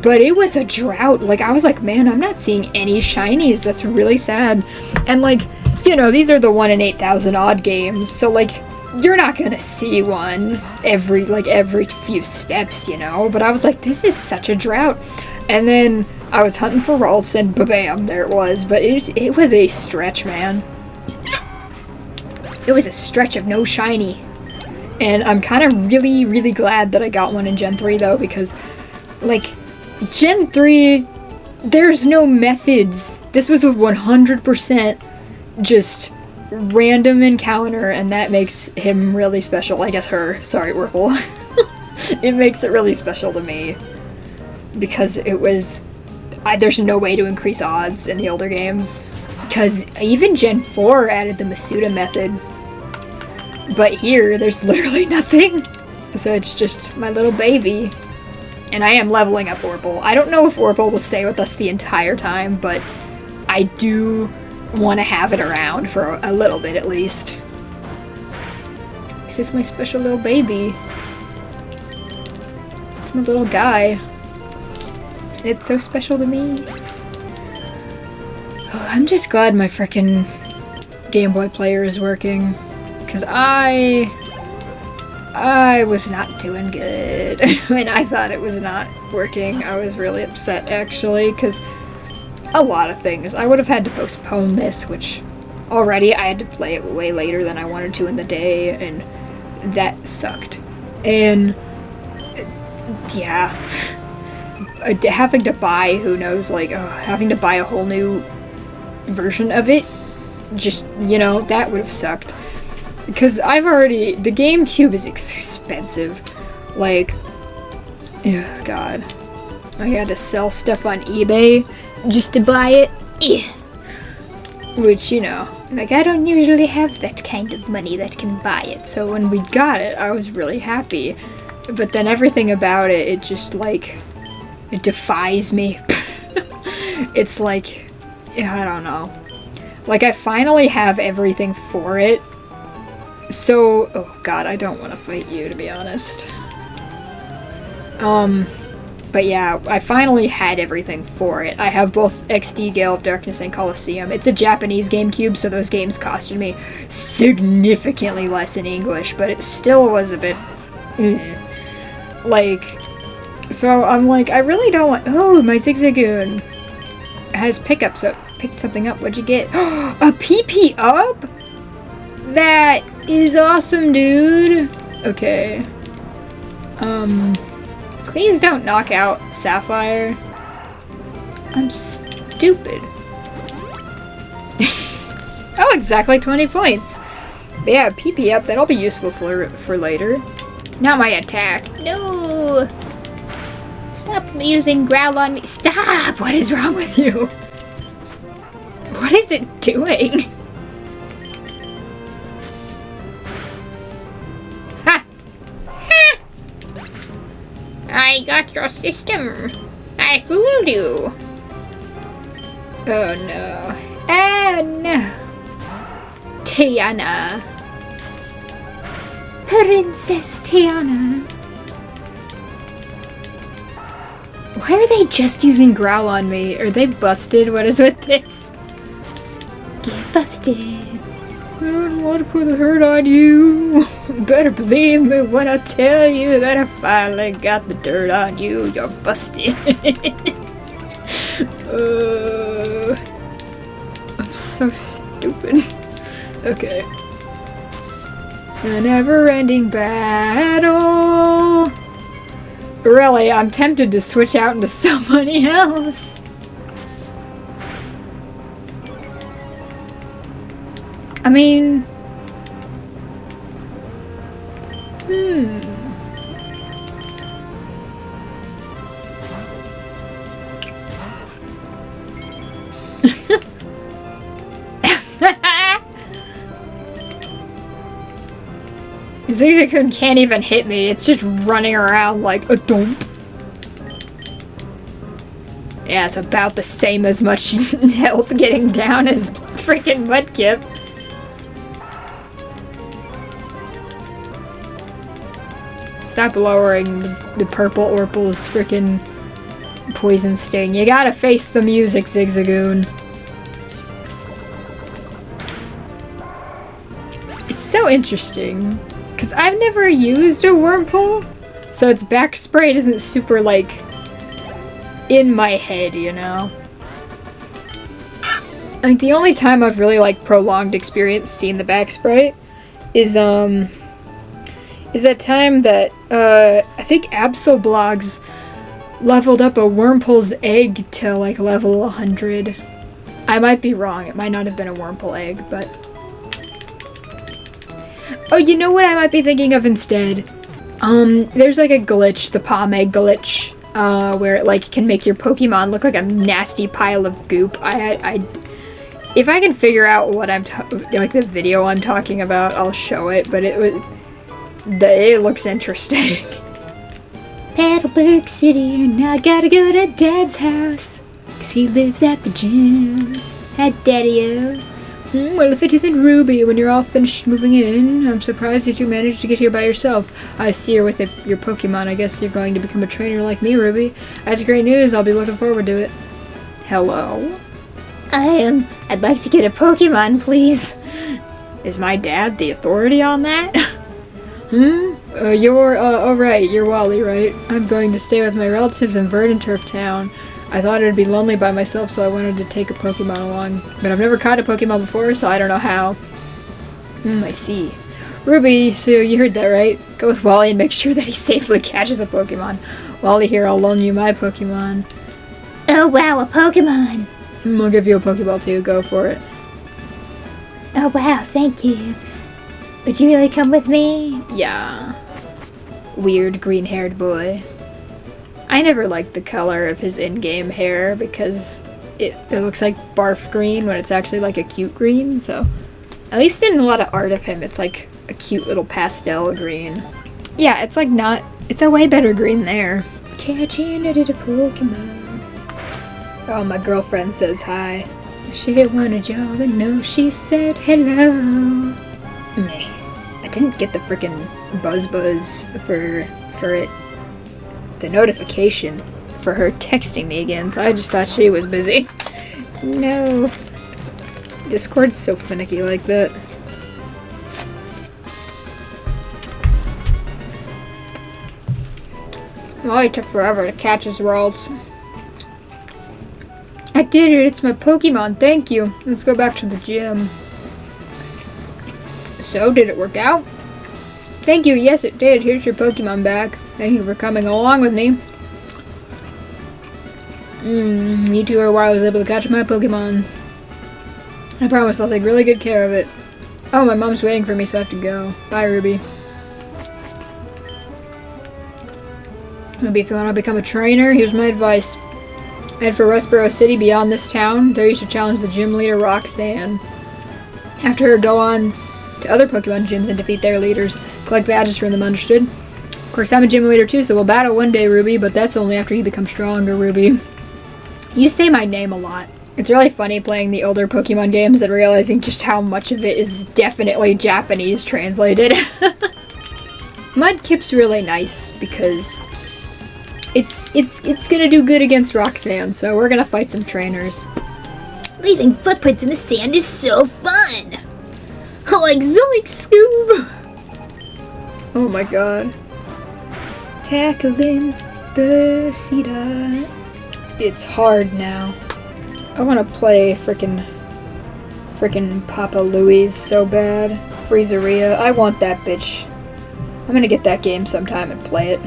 But it was a drought. Like, I was like, man, I'm not seeing any shinies. That's really sad. And, like, you know, these are the 1 in 8,000 odd games. So, like, you're not gonna see one every few steps, you know? But I was like, this is such a drought. And then I was hunting for Ralts, and ba-bam, there it was. But it was a stretch, man. It was a stretch of no shiny. And I'm kind of really, really glad that I got one in Gen 3, though, because, like... Gen 3, there's no methods. This was a 100% just random encounter, and that makes him really special. I guess her. Sorry, Orpal. It makes it really special to me. Because it was... there's no way to increase odds in the older games. Because even Gen 4 added the Masuda method. But here, there's literally nothing. So it's just my little baby. And I am leveling up Orpal. I don't know if Orpal will stay with us the entire time, but I do want to have it around for a little bit at least. This is my special little baby. It's my little guy. And it's so special to me. Oh, I'm just glad my frickin' Game Boy player is working. Because I was not doing good when I thought it was not working. I was really upset, actually, because a lot of things. I would have had to postpone this, which already I had to play it way later than I wanted to in the day, and that sucked. And, yeah. Having to buy, who knows, like, having to buy a whole new version of it, just, you know, that would have sucked. Because the GameCube is expensive. Like, oh god. I had to sell stuff on eBay just to buy it. Which, you know, like, I don't usually have that kind of money that can buy it. So when we got it, I was really happy. But then everything about it, it just, like, it defies me. It's like, I don't know. Like, I finally have everything for it. So, oh god, I don't want to fight you, to be honest. But yeah, I finally had everything for it. I have both XD, Gale of Darkness, and Colosseum. It's a Japanese GameCube, so those games costed me significantly less in English, but it still was a bit... Like, so I'm like, I really don't want... Oh, my Zigzagoon has pickups, so picked something up. What'd you get? A PP up? That is awesome, dude. Okay. Please don't knock out Sapphire. I'm stupid. Oh, exactly 20 points. But yeah, PP up, that'll be useful for later. Not my attack. No. Stop using growl on me. Stop! What is wrong with you? What is it doing? I got your system. I fooled you. Oh no. Oh no. Tiana. Princess Tiana. Why are they just using growl on me? Are they busted? What is with this? Get busted. I don't want to put the hurt on you. Better believe me when I tell you that I finally got the dirt on you. You're busted. I'm so stupid. Okay. A never-ending battle. Really, I'm tempted to switch out into somebody else. I mean... Zigzagoon can't even hit me, it's just running around like a dump. Yeah, it's about the same as much health getting down as freaking Mudkip. Stop lowering the purple Orple's freaking poison sting. You gotta face the music, Zigzagoon. It's so interesting. Because I've never used a Wurmple, so its back spray isn't super, like, in my head, you know? Like, the only time I've really, like, prolonged experience seeing the back spray is that time that, I think Absolblogs leveled up a Wurmple's egg to, like, level 100. I might be wrong, it might not have been a Wurmple egg, but... Oh, you know what I might be thinking of instead? There's like a glitch, the palm egg glitch, where it like can make your Pokemon look like a nasty pile of goop. If I can figure out what like the video I'm talking about, I'll show it, but it looks interesting. Petalburg City, and I gotta go to Dad's house, 'cause he lives at the gym. At Daddy-o. Well, if it isn't Ruby, when you're all finished moving in, I'm surprised that you managed to get here by yourself. I see you're with your Pokemon. I guess you're going to become a trainer like me, Ruby. That's great news. I'll be looking forward to it. Hello? I'd like to get a Pokemon, please. Is my dad the authority on that? Oh right, you're Wally, right? I'm going to stay with my relatives in Verdanturf Town. I thought it'd be lonely by myself, so I wanted to take a Pokemon along. But I've never caught a Pokemon before, so I don't know how. I see. Ruby, so you heard that, right? Go with Wally and make sure that he safely catches a Pokemon. Wally here, I'll loan you my Pokemon. Oh wow, a Pokemon! I'll give you a Pokeball too, go for it. Oh wow, thank you. Would you really come with me? Yeah. Weird green-haired boy. I never liked the color of his in-game hair because it looks like barf green when it's actually like a cute green, so at least in a lot of art of him it's like a cute little pastel green. Yeah, it's like not, it's a way better green there. Catching it at a Pokemon. Oh, my girlfriend says hi. She wanted y'all to know she said hello. I didn't get the frickin' buzz for it. The notification for her texting me again, so I just thought she was busy. No. Discord's so finicky like that. Well, it took forever to catch his rolls. I did it, it's my Pokemon, thank you. Let's go back to the gym. So, did it work out? Thank you, yes it did. Here's your Pokemon back. Thank you for coming along with me. Me too are why I was able to catch my Pokemon. I promise I'll take really good care of it. Oh, my mom's waiting for me, so I have to go. Bye, Ruby. Ruby, if you want to become a trainer, here's my advice. Head for Westboro City beyond this town. There you should challenge the gym leader, Roxanne. After her, go on to other Pokemon gyms and defeat their leaders. Collect badges from them, understood? Of course, I'm a gym leader too, so we'll battle one day, Ruby, but that's only after you become stronger, Ruby. You say my name a lot. It's really funny playing the older Pokemon games and realizing just how much of it is definitely Japanese translated. Mudkip's really nice because it's gonna do good against Roxanne, so we're gonna fight some trainers. Leaving footprints in the sand is so fun! Like Zoink Scoob! Oh my god. Tackling the cedar. It's hard now. I want to play frickin' Papa Louie so bad. Freezeria. I want that bitch. I'm gonna get that game sometime and play it.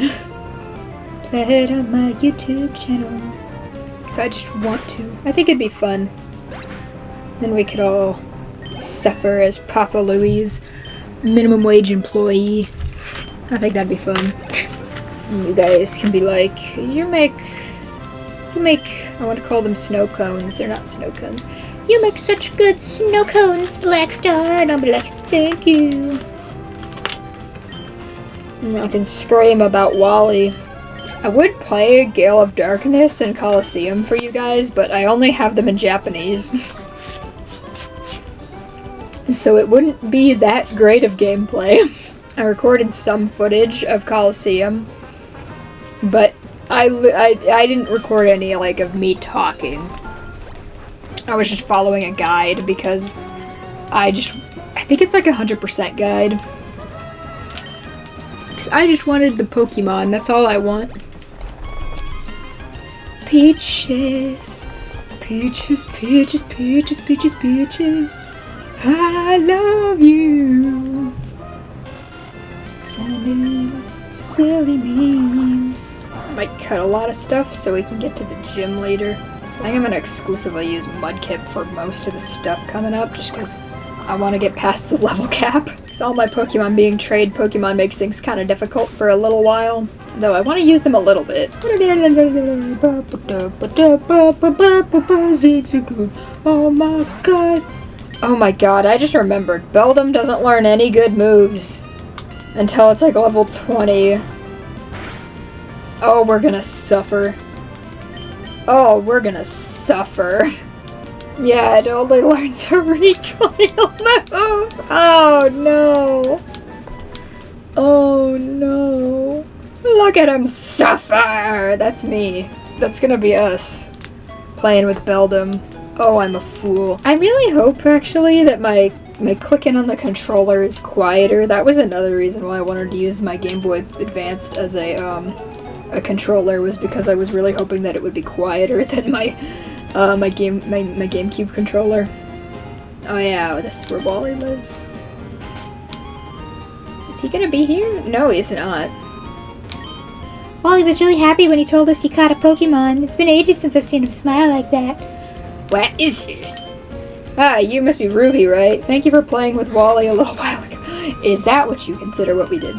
Play it on my YouTube channel. Because I just want to. I think it'd be fun. Then we could all suffer as Papa Louie's minimum wage employee. I think that'd be fun. And you guys can be like, you make, I want to call them snow cones. They're not snow cones. You make such good snow cones, Black Star. And I'll be like, thank you. And I can scream about Wally. I would play Gale of Darkness and Coliseum for you guys, but I only have them in Japanese. So it wouldn't be that great of gameplay. I recorded some footage of Coliseum, but I didn't record any, like, of me talking. I was just following a guide because I think it's like 100% guide. 'Cause I just wanted the Pokemon, that's all I want. Peaches, peaches, peaches, peaches, peaches, peaches. I love you. Sending silly memes. I might cut a lot of stuff so we can get to the gym later. So I think I'm gonna exclusively use Mudkip for most of the stuff coming up, just because I want to get past the level cap. Because all my Pokemon being trade Pokemon makes things kind of difficult for a little while. Though I want to use them a little bit. Oh my god. Oh my god, I just remembered. Beldum doesn't learn any good moves until it's like level 20. Oh, we're gonna suffer. Oh, we're gonna suffer. Yeah, it only learns a recoil move. Oh no. Oh no. Look at him suffer. That's me. That's gonna be us playing with Beldum. Oh, I'm a fool. I really hope, actually, that my clicking on the controller is quieter. That was another reason why I wanted to use my Game Boy Advanced as a controller, was because I was really hoping that it would be quieter than my GameCube controller. Oh yeah, this is where Wally lives. Is he gonna be here? No, he's not. Wally was really happy when he told us he caught a Pokemon. It's been ages since I've seen him smile like that. What is he? Ah, you must be Ruby, right? Thank you for playing with Wally a little while ago. Is that what you consider what we did?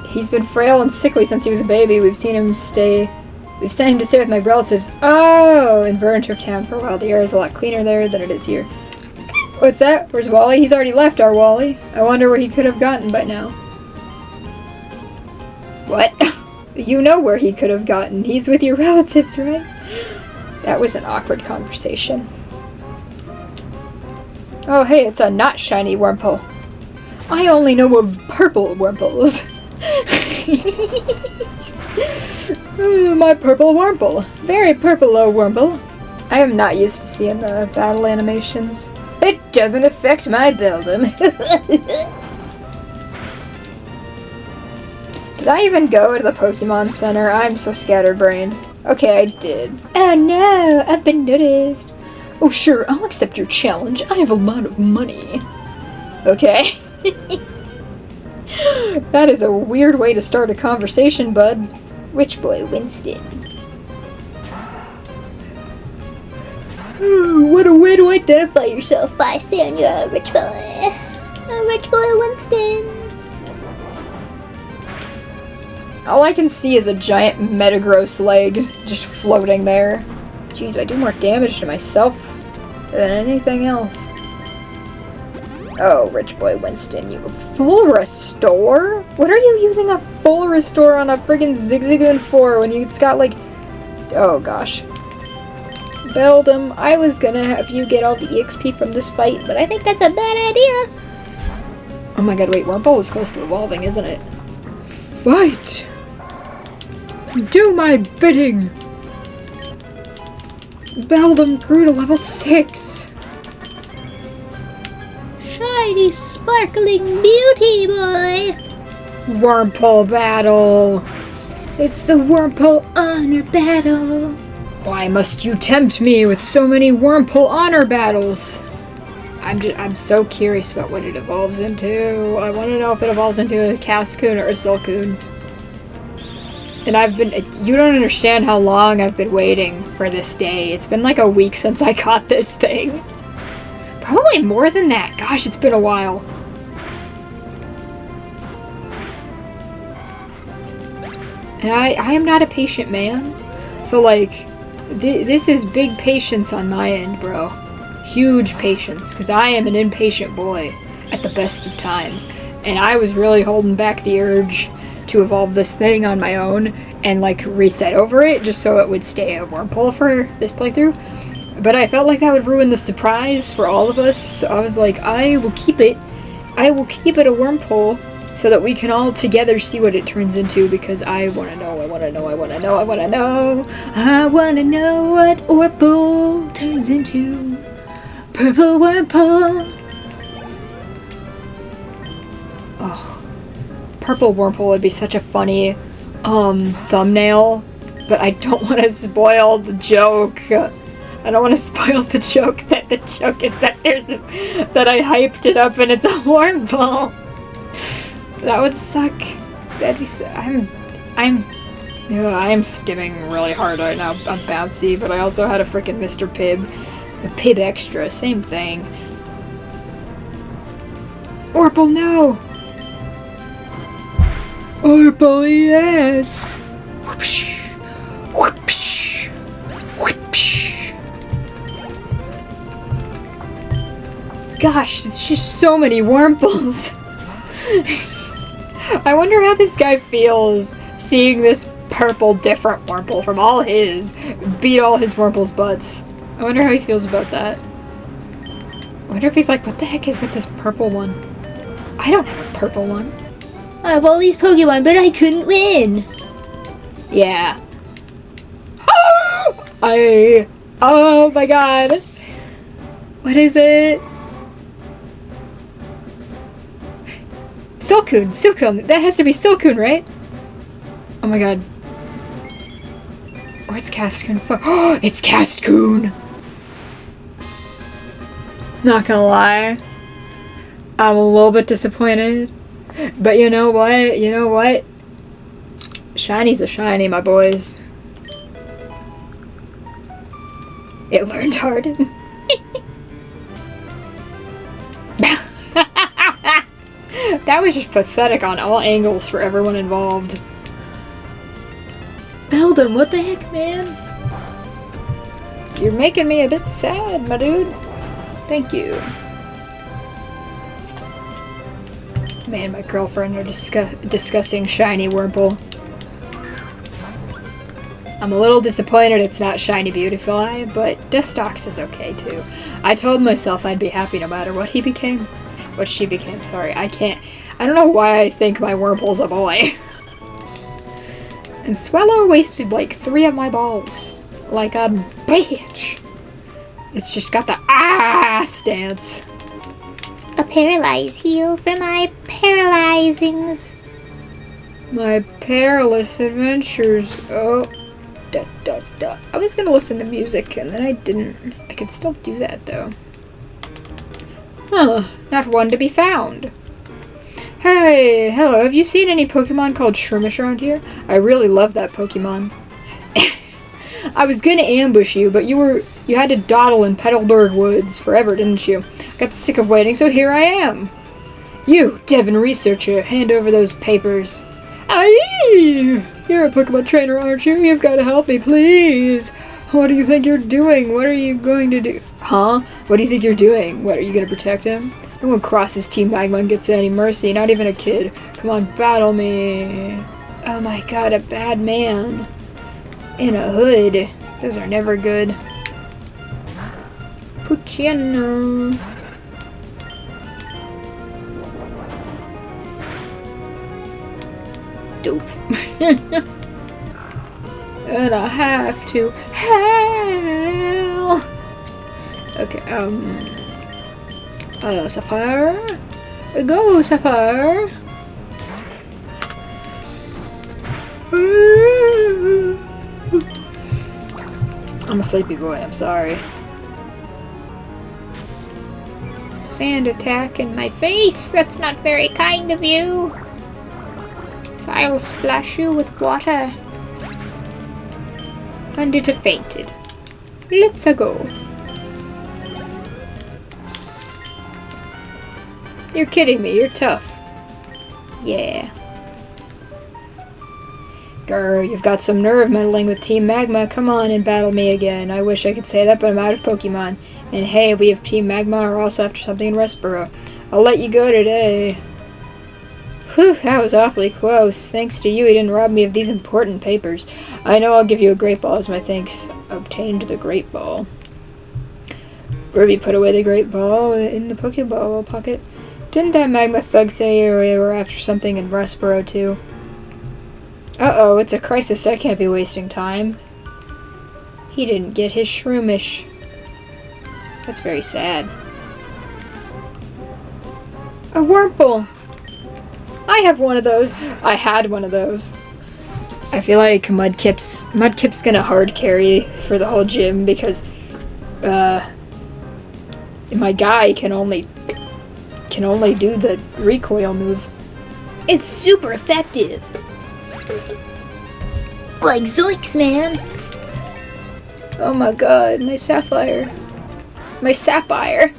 He's been frail and sickly since he was a baby. We've sent him to stay with my relatives. Oh, in Verdanturf Town for a while. The air is a lot cleaner there than it is here. What's that? Where's Wally? He's already left, our Wally. I wonder where he could have gotten by now. What? You know where he could have gotten. He's with your relatives, right? That was an awkward conversation. Oh, hey, it's a not shiny Wurmple. I only know of purple Wurmples. My purple Wurmple. Very purple, oh Wurmple. I am not used to seeing the battle animations. It doesn't affect my Beldum. Did I even go to the Pokemon Center? I'm so scatterbrained. Okay, I did. Oh no, I've been noticed. Oh sure, I'll accept your challenge. I have a lot of money. Okay. That is a weird way to start a conversation, bud. Rich boy Winston. What a way to identify yourself by saying you're a rich boy. A rich boy Winston. All I can see is a giant Metagross leg just floating there. Jeez, I do more damage to myself than anything else. Oh, rich boy Winston, you full restore? What are you using a full restore on a friggin' Zigzagoon for when it's got like... Oh gosh. Beldum, I was gonna have you get all the EXP from this fight, but I think that's a bad idea. Oh my god, wait, Wurmple is close to evolving, isn't it? Fight! Do my bidding! Beldum grew to level 6. Shiny, sparkling beauty boy. Wurmple battle. It's the Wurmple honor battle. Why must you tempt me with so many Wurmple honor battles? I'm so curious about what it evolves into. I want to know if it evolves into a Cascoon or a Silcoon. And you don't understand how long I've been waiting for this day. It's been like a week since I caught this thing. Probably more than that. Gosh, it's been a while. And I am not a patient man. So like, this is big patience on my end, bro. Huge patience, because I am an impatient boy at the best of times. And I was really holding back the urge to evolve this thing on my own and like reset over it just so it would stay a Wurmple for this playthrough. But I felt like that would ruin the surprise for all of us, so I was like, I will keep it a Wurmple so that we can all together see what it turns into, because I want to know what Wurmple turns into. Purple Wurmple! Oh, Purple Wurmple would be such a funny thumbnail, but I don't want to spoil the joke. I don't want to spoil the joke that the joke is that that I hyped it up and it's a Wurmple. That would suck. That'd be I'm stimming really hard right now. I'm bouncy, but I also had a freaking Mr. Pibb. A Pibb Extra, same thing. Wurmple, no! Wurmple, yes! Whoopsh! Whoopsh! Whoopsh! Gosh, it's just so many Wurmples! I wonder how this guy feels seeing this purple different Wurmple from all his beat all his Wurmple's butts. I wonder how he feels about that. I wonder if he's like, what the heck is with this purple one? I don't have a purple one. I have all these Pokemon, but I couldn't win. Yeah. Oh my god. What is it? Silcoon. That has to be Silcoon, right? Oh my god. What's Cascoon for? Oh, it's Cascoon! Not gonna lie. I'm a little bit disappointed. But you know what? Shiny's a shiny, my boys. It learned Harden. That was just pathetic on all angles for everyone involved. Beldum, what the heck, man? You're making me a bit sad, my dude. Thank you. Man, my girlfriend are discussing shiny Wurmple. I'm a little disappointed it's not Shiny Beautifly, but Dustox is okay too. I told myself I'd be happy no matter what he became. What she became, sorry. I don't know why I think my Wurmple's a boy. And Swallow wasted like 3 of my balls. Like a bitch. It's just got the stance. A paralyze heal for my paralyzings. My perilous adventures. Oh. I was gonna listen to music and then I didn't. I could still do that though. Huh, not one to be found. Hey, hello, have you seen any Pokemon called Shroomish around here? I really love that Pokemon. I was gonna ambush you, but you had to dawdle in Petalburg Woods forever, didn't you? Got sick of waiting, so here I am. You, Devon researcher, hand over those papers. Aye! You're a Pokemon trainer, aren't you? You've got to help me, please. What do you think you're doing? What are you going to do? Huh? What do you think you're doing? What, are you going to protect him? No one crosses Team Magma and gets any mercy, not even a kid. Come on, battle me. Oh my god, a bad man. In a hood. Those are never good. Pucciano. Dope. And I have to hell. Okay, Sapphire. Go, Sapphire. I'm a sleepy boy, I'm sorry. Sand attack in my face? That's not very kind of you. So I will splash you with water. And it fainted. Let's go. You're kidding me, you're tough. Yeah. Grr, you've got some nerve meddling with Team Magma. Come on and battle me again. I wish I could say that, but I'm out of Pokemon. And hey, we have Team Magma are also after something in Westboro. I'll let you go today. Whew, that was awfully close. Thanks to you, he didn't rob me of these important papers. I know I'll give you a Great Ball as my thanks. Obtained the Great Ball. Ruby put away the Great Ball in the Pokeball pocket. Didn't that Magma thug say we were after something in Westboro too? Uh-oh, it's a crisis. I can't be wasting time. He didn't get his shroomish. That's very sad. A Wurmple! I have one of those. I had one of those. I feel like Mudkip's gonna hard carry for the whole gym because my guy can only do the recoil move. It's super effective. Like Zoinks, man. Oh my god, my Sapphire. My Sapphire.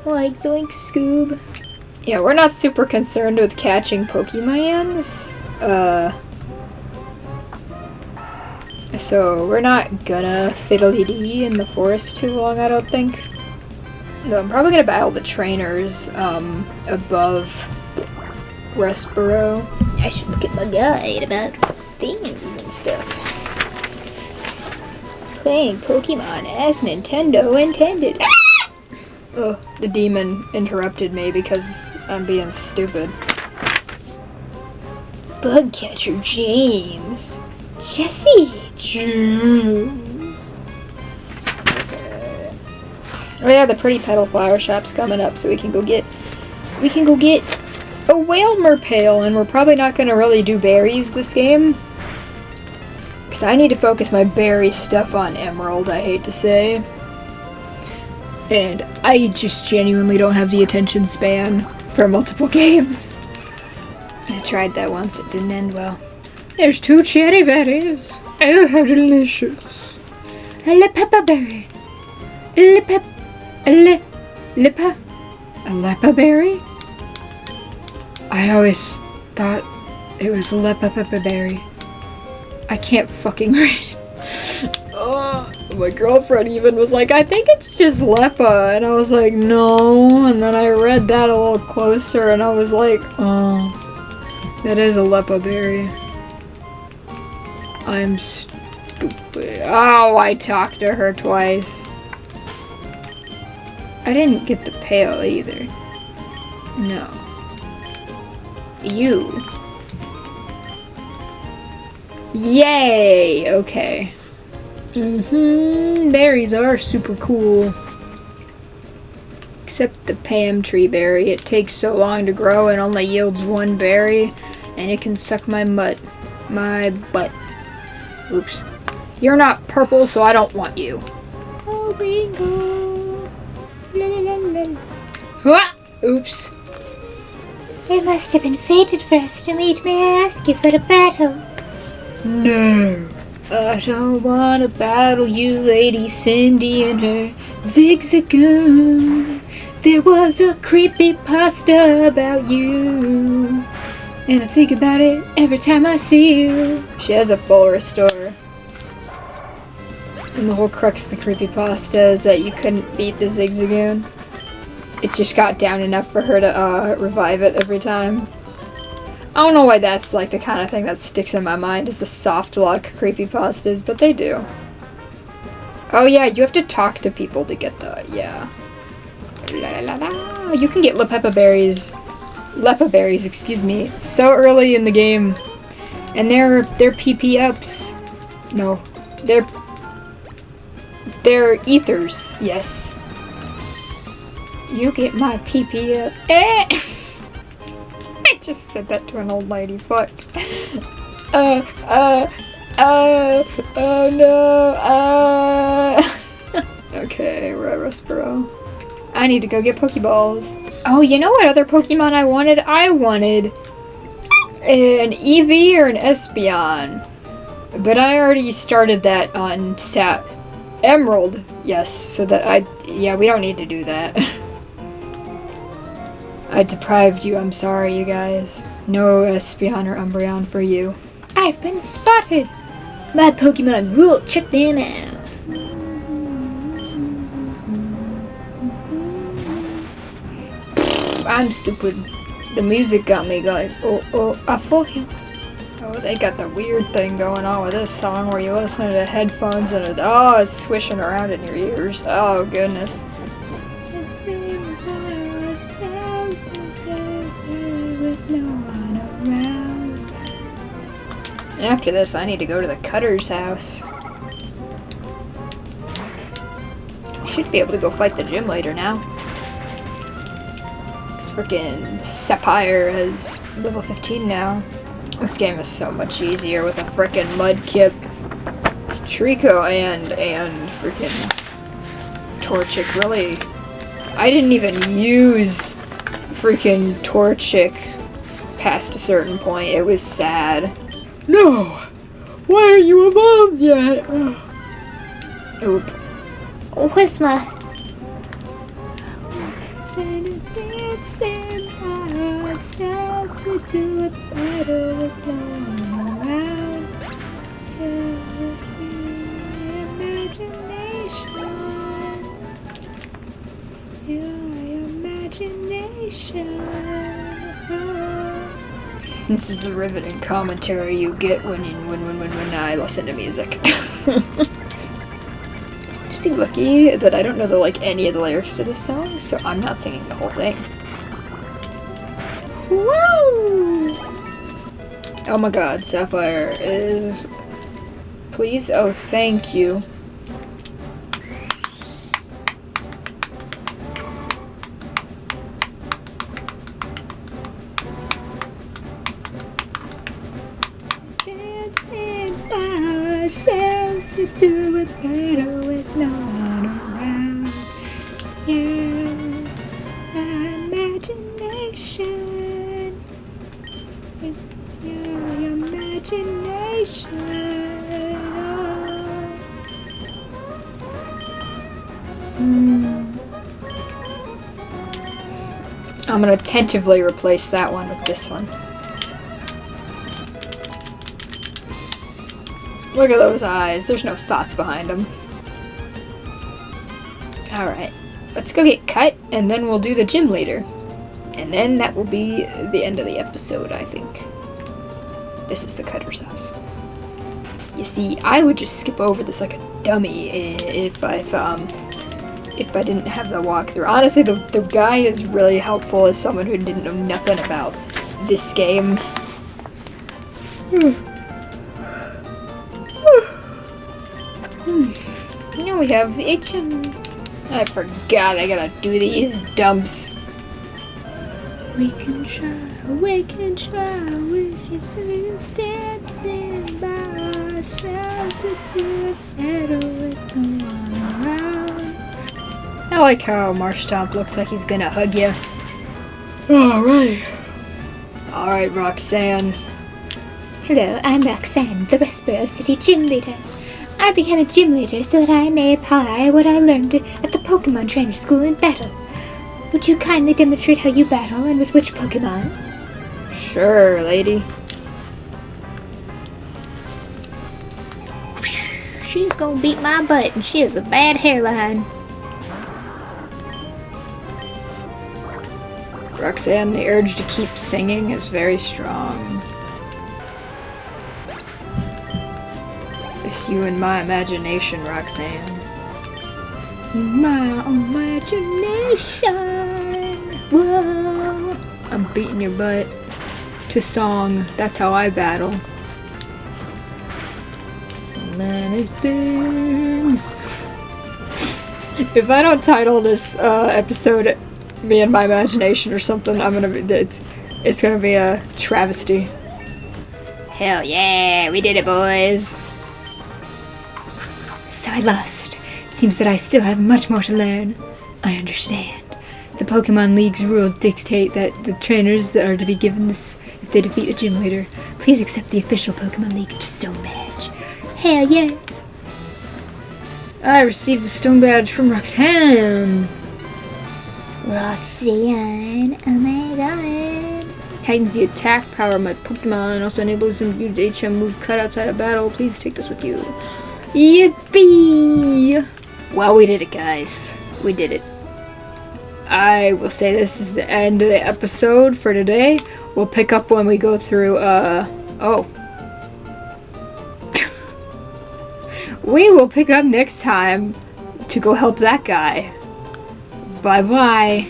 Like Zoinks, Scoob. Yeah, we're not super concerned with catching Pokemons. So we're not gonna fiddly-dee in the forest too long, I don't think. No, I'm probably gonna battle the trainers, above Westboro. I should look at my guide about things and stuff. Playing Pokemon as Nintendo intended. Oh, the demon interrupted me because I'm being stupid. Bugcatcher James. Jesse! James. Okay. Oh yeah, the pretty petal flower shop's coming up, so we can go get a Whalmer pail, and we're probably not gonna really do berries this game. Because I need to focus my berry stuff on Emerald, I hate to say. And I just genuinely don't have the attention span for multiple games. I tried that once, it didn't end well. There's 2 cherry berries. Oh, how delicious. A pepper berry. A lepa berry? I always thought it was a lepa berry. I can't fucking read. My girlfriend even was like, I think it's just lepa. And I was like, no. And then I read that a little closer and I was like, oh, that is a lepa berry. I'm stupid. Oh, I talked to her twice. I didn't get the pail either. No. You. Yay! Okay. Berries are super cool. Except the Pam tree berry. It takes so long to grow and only yields 1 berry. And it can suck my butt. Oops. You're not purple, so I don't want you. Oh, bingo. La la la la. Ah! Oops. It must have been fated for us to meet. May I ask you for a battle? No. I don't wanna battle you, Lady Cindy and her zigzagoon. There was a creepypasta about you, and I think about it every time I see you. She has a full restore. And the whole crux of the creepypasta is that you couldn't beat the zigzagoon. it just got down enough for her to revive it every time. I don't know why that's like the kind of thing that sticks in my mind is the soft lock creepypastas, but they do. Oh yeah, you have to talk to people to get the, yeah. La, la, la, la. You can get Lepepa berries, excuse me, so early in the game. And they're PP ups. No, they're ethers, yes. You get my PP up. Eh! I just said that to an old lady, fuck. Oh no, Okay, we're at Rustboro. I need to go get Pokeballs. Oh, you know what other Pokemon I wanted? I wanted an Eevee or an Espeon. But I already started that on Emerald. Yes, so that yeah, we don't need to do that. I deprived you, I'm sorry, you guys. No Espeon or Umbreon for you. I've been spotted! My Pokemon rule, check them out. I'm stupid. The music got me going. Oh, I feel you. Oh, they got the weird thing going on with this song where you listen to headphones and it's swishing around in your ears. Oh, goodness. And after this, I need to go to the Cutter's house. I should be able to go fight the gym later now. Because frickin' Sapphire is level 15 now. This game is so much easier with a frickin' Mudkip, Trico, and frickin' Torchic. Really, I didn't even use freaking Torchic past a certain point. It was sad. No! Why are you evolved yet? Oop. Whisma. This is the riveting commentary you get when I listen to music. Just be lucky that I don't know any of the lyrics to this song, so I'm not singing the whole thing. Woo! Oh my god, Sapphire is... Please? Oh, thank you. Ourselves into a battle with no one around. Yeah, my imagination. Yeah, your imagination. I'm gonna tentatively replace that one with this one. Look at those eyes. There's no thoughts behind them. Alright. Let's go get cut, and then we'll do the gym later. And then that will be the end of the episode, I think. This is the Cutter's house. You see, I would just skip over this like a dummy if I didn't have the walkthrough. Honestly, the guy is really helpful as someone who didn't know nothing about this game. Now we have the gym. I forgot I gotta do these dumps. We can try, we're dancing by ourselves. We do it better with no one around. I like how Marshtomp looks like he's gonna hug you. Alright. Alright, Roxanne. Hello, I'm Roxanne, the Rustboro City Gym Leader. I became a gym leader so that I may apply what I learned at the Pokémon Trainer School in battle. Would you kindly demonstrate how you battle and with which Pokémon? Sure, lady. She's gonna beat my butt and she has a bad hairline. Roxanne, the urge to keep singing is very strong. It's you and my imagination, Roxanne. My imagination. Whoa. I'm beating your butt to song. That's how I battle. Many things. If I don't title this episode "Me and My Imagination" or something, it's gonna be a travesty. Hell yeah, we did it, boys. So I lost. It seems that I still have much more to learn. I understand. The Pokemon League's rules dictate that the trainers that are to be given this if they defeat the gym leader. Please accept the official Pokemon League stone badge. Hell yeah. I received a stone badge from Roxanne. Roxanne, oh my god. Heightens the attack power of my Pokemon. Also enables them to use HM move cut outside of battle. Please take this with you. Yippee! Well, we did it, guys. We did it. I will say this is the end of the episode for today. We'll pick up when we go through, we will pick up next time to go help that guy. Bye-bye.